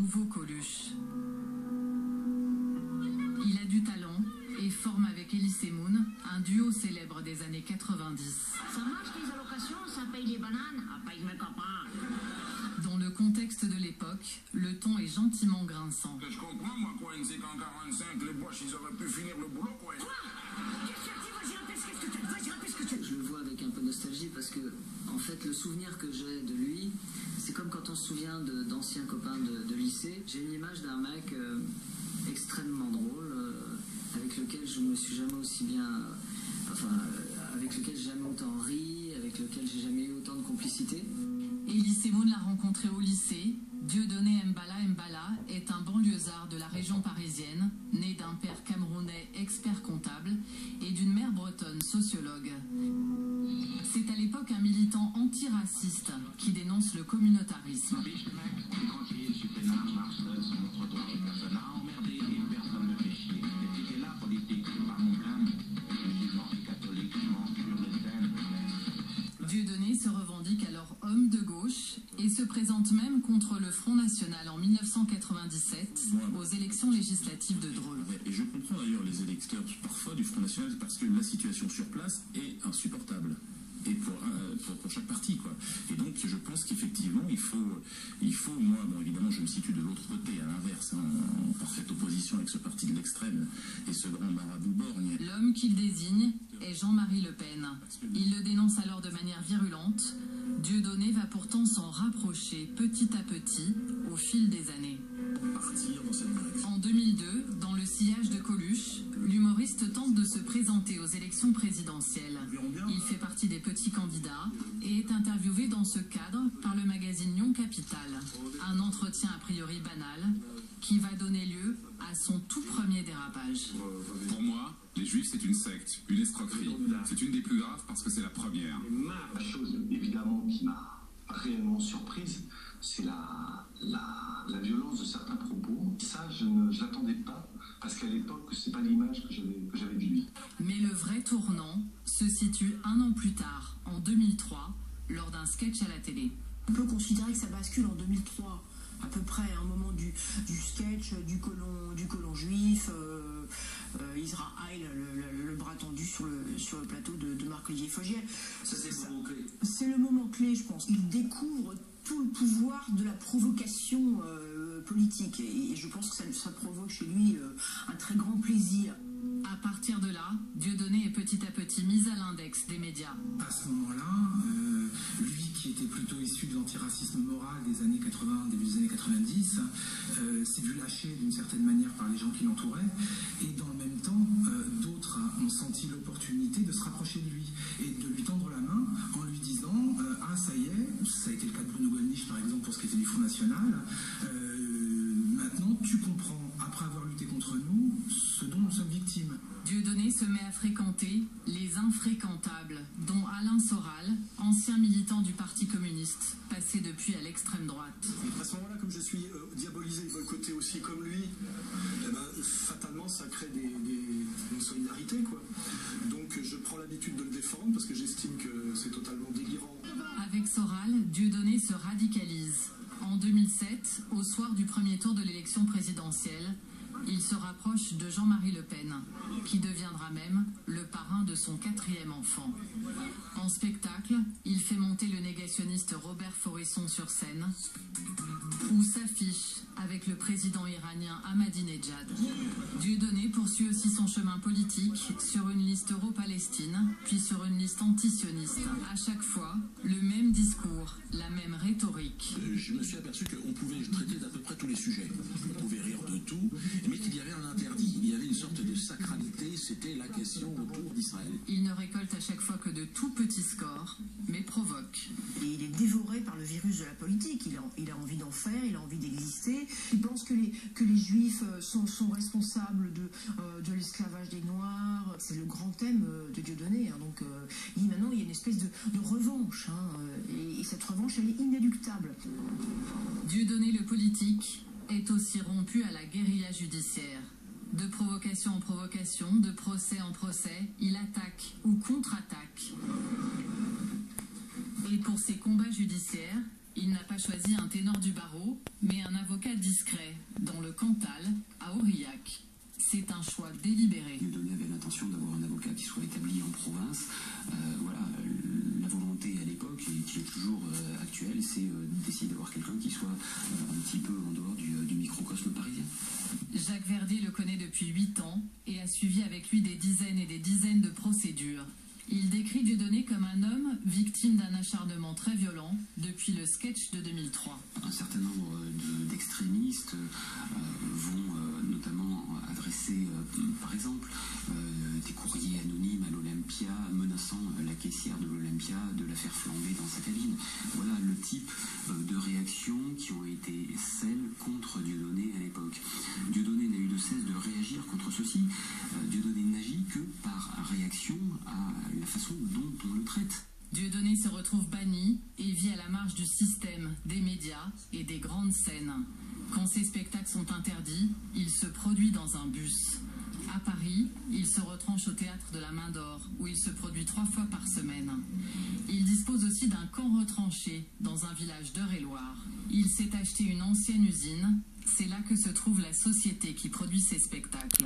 nouveau Coluche. Il a du talent et forme avec Elie Semoun un duo célèbre des années 90. Ça marche les allocations, ça paye les bananes, ah, paye mes copains. Dans le contexte de l'époque, le ton est gentiment grinçant. Je comprends, moi, quoi, c'est qu'en 45, les Boches, ils auraient pu finir le boulot, quoi. Quoi? Qu'est-ce que tu dis? Vas-y, répète ce que tu as. Vas-y, répète ce que tu as. Je le vois avec un peu de nostalgie parce que, en fait, le souvenir que j'ai de lui, c'est comme quand on se souvient d'anciens copains de lycée. J'ai une image d'un mec extrêmement drôle, avec lequel je ne me suis jamais aussi bien... avec lequel j'ai jamais autant ri, avec lequel j'ai jamais eu autant de complicité. Elie Semoun l'a rencontré au lycée. Dieudonné Mbala est un banlieusard de la région parisienne, né d'un père camerounais expert comptable et d'une mère bretonne sociologue. C'est à l'époque un militant antiraciste qui dénonce le communautarisme. Dieudonné se revendique alors homme de gauche et se présente même contre le Front National en 1997 aux élections législatives de Drôle. Et je comprends d'ailleurs les électeurs parfois du Front National parce que la situation sur place est insupportable. Et pour chaque parti, quoi. Et donc je pense qu'effectivement il faut moi, bon évidemment je me situe de l'autre côté, à l'inverse, hein, en parfaite opposition avec ce parti de l'extrême et ce grand marabout borgne. L'homme qu'il désigne est Jean-Marie Le Pen. Il le dénonce alors de manière virulente. Dieudonné va pourtant s'en rapprocher petit à petit au fil des années. En 2002, dans le sillage de Coluche, l'humoriste tente de se présenter aux élections présidentielles. Il fait partie des petits candidats et est interviewé dans ce cadre par le magazine Lyon Capital. Un entretien a priori banal qui va donner lieu à son tout premier dérapage. Pour moi, les Juifs, c'est une secte, une escroquerie. C'est une des plus graves parce que c'est la première. La chose, évidemment, qui m'a réellement surprise, c'est la violence de certains propos. Ça, je ne l'attendais pas, parce qu'à l'époque, c'est pas l'image que j'avais de lui. Mais le vrai tournant se situe un an plus tard, en 2003, lors d'un sketch à la télé. On peut considérer que ça bascule en 2003, à peu près, à un moment du sketch, du colon juif, Israël, le bras tendu sur le plateau de Marc-Olivier Fogiel. Ça, c'est le moment clé. C'est le moment clé, je pense. Il découvre tout le pouvoir de la provocation politique. Et je pense que ça provoque chez lui un très grand plaisir. À partir de là, Dieudonné est petit à petit mis à l'index des médias. À ce moment-là, lui qui était plutôt issu de l'antiracisme moral des années 80, début des années 90, s'est vu lâcher d'une certaine manière par les gens qui l'entouraient. Et dans le même temps, d'autres ont senti l'opportunité de se rapprocher de lui et de lui tendre la main en lui disant « Ah, ça y est, ça a été le cas de Bruno Gollnisch par exemple pour ce qui était du Front National, maintenant tu comprends, après avoir lutté contre nous, ce dont nous sommes victimes. » Dieudonné se met à fréquenter les infréquentables, dont Alain Soral, ancien militant du Parti communiste, passé depuis à l'extrême droite. À ce moment-là, comme je suis diabolisé de votre côté aussi comme lui, eh ben, fatalement ça crée une solidarité, quoi. Donc je prends l'habitude de le défendre parce que j'estime que c'est totalement délirant. Avec Soral, Dieudonné se radicalise. En 2007, au soir du premier tour de l'élection présidentielle, il se rapproche de Jean-Marie Le Pen, qui deviendra même le parrain de son 4e enfant. En spectacle, il fait monter le négationniste Robert Foresson sur scène, ou s'affiche avec le président iranien Ahmadinejad. Dieudonné poursuit aussi son chemin politique sur une liste euro-Palestine, puis sur une liste antisioniste. À chaque fois, le même discours, la même rhétorique. Je me suis aperçu qu'on pouvait traiter d'à peu près tous les sujets. On pouvait rire de tout, mais qu'il y avait un interdit. Il y avait une sorte de sacralité, c'était la question autour d'Israël. Il ne récolte à chaque fois que de tout petits scores, mais provoque. Et il est dévoré par le virus de la politique. Il a envie d'en faire, il a envie d'exister. Il pense que les Juifs sont responsables de l'esclavage des Noirs. C'est le grand thème de Dieudonné. Hein. Donc maintenant, il y a une espèce de revanche. Hein, et cette revanche, elle est inéluctable. Dieudonné le politique est aussi rompu à la guérilla judiciaire. De provocation en provocation, de procès en procès, il attaque ou contre-attaque. Et pour ses combats judiciaires, il n'a pas choisi un ténor du barreau, mais un avocat dissident. discret, dans le Cantal, à Aurillac. C'est un choix délibéré. Dieudonné avait l'intention d'avoir un avocat qui soit établi en province. Voilà, la volonté à l'époque, et qui est toujours actuelle, c'est d'essayer d'avoir quelqu'un qui soit un petit peu en dehors du microcosme parisien. Jacques Verdier le connaît depuis 8 ans et a suivi avec lui des dizaines et des dizaines de procédures. Il décrit Dieudonné comme un homme victime d'un acharnement très violent depuis le sketch de 2003. Un certain nombre d'extrémistes vont notamment adresser, par exemple, des courriers anonymes à l'Olympia menaçant la caissière de l'Olympia de la faire flamber dans sa cabine. Voilà le type de réactions qui ont été celles contre Dieudonné à l'époque. Dieudonné n'a eu de cesse de réagir contre ceci. Dieudonné n'agit que par réaction à la façon dont on le traite. Dieudonné se retrouve banni et vit à la marge du système, des médias et des grandes scènes. Quand ses spectacles sont interdits, il se produit dans un bus. À Paris, il se retranche au théâtre de la Main d'Or, où il se produit 3 fois par semaine. Il dispose aussi d'un camp retranché dans un village d'Eure-et-Loir. Il s'est acheté une ancienne usine. C'est là que se trouve la société qui produit ses spectacles.